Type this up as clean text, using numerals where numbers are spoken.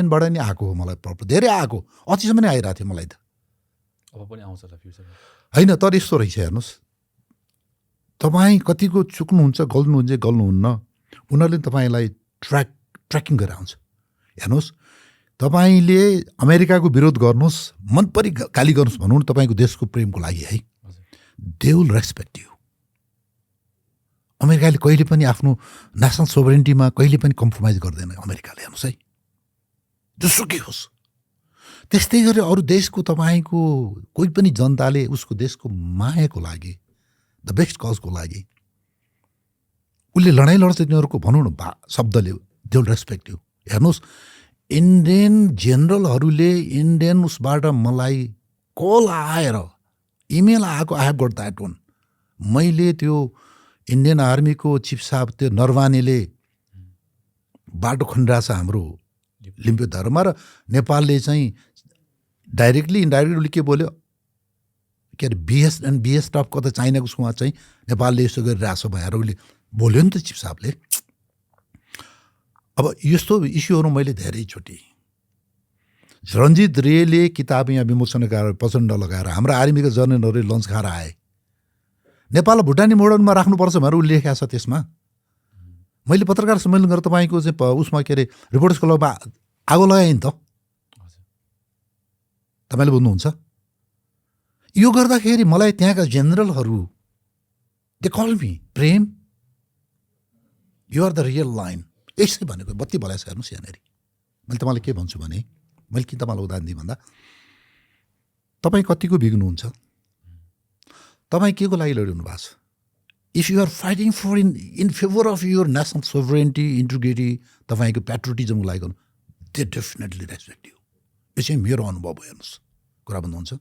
बाट नि आएको हो मलाई प्रपर धेरै आएको अझैसम्म नै आइरहेको थियो मलाई त अब पनि आउँछ होला फ्युचरमा होइन तर यस्तो रहेछ हेर्नुहोस् तपाईँ कतिको चुक्नुहुन्छ गल्नुहुन्न उनीहरूले तपाईँलाई ट्र्याकिङ गरेर आउँछ हेर्नुहोस् तपाईँले अमेरिकाको विरोध गर्नुहोस् मनपरी गाली गर्नुहोस् भनौँ न तपाईँको देशको प्रेमको लागि है दे विल रेस्पेक्ट यु अमेरिकाले कहिले पनि आफ्नो नेसनल सोभरेन्टीमा कहिले पनि कम्प्रोमाइज गर्दैन अमेरिकाले हेर्नुहोस् है जोसुकै होस् त्यस्तै गरी अरू देशको तपाईँको कोही पनि जनताले उसको देशको मायाको लागि द बेस्ट कजको लागि उसले लडाइँ लड्छ तिनीहरूको भनौँ न शब्दले दे विल रेस्पेक्ट यु हेर्नुहोस् इन्डियन जेनरलहरूले इन्डियन उसबाट मलाई कल आएर इमेल आएको I have got that one मैले त्यो इन्डियन आर्मीको चिफ साहब त्यो नरवानेले बाटो खनिरहेको छ हाम्रो लिम्बुधरमा र नेपालले चाहिँ डाइरेक्टली इन्डाइरेक्टली के बोल्यो के अरे बिएस टप कता चाइनाको उसमा चाहिँ नेपालले यसो गरिरहेछ भनेर उसले बोल्यो नि त चिफ साहबले अब यस्तो इस्युहरू मैले धेरैचोटि रञ्जित रेले किताब यहाँ विमोचन गरेर प्रचण्ड लगाएर हाम्रो आर्मीका जनरलहरूले लन्च खाएर आए नेपाल भुटानी मोडलमा राख्नुपर्छ भनेर उसले लेखेको छ त्यसमा मैले पत्रकार सम्मेलन गरेर तपाईँको चाहिँ उसमा के अरे रिपोर्टर्स क्लबमा आगो लगाएँ नि त तपाईँले बुझ्नुहुन्छ यो गर्दाखेरि मलाई त्यहाँका जेनरलहरू दे कल मी प्रेम युआर द रियल लाइन यसै भनेको बत्ती भलाइ छ हेर्नुहोस् यहाँनिर मैले तपाईँलाई के भन्छु भने मैले किन तपाईँलाई उदाहरण दिएँ भन्दा तपाईँ कतिको बिग्नुहुन्छ तपाईँ के को लागि लडिरहनु भएको छ if you are fighting for in favour of your national sovereignty integrity तपाईँको प्याट्रोटिजमको लागि गर्नु दे डेफिनेटली रेस्पेक्ट यु यो चाहिँ मेरो अनुभव हो हेर्नुहोस् कुरा भन्नुहुन्छ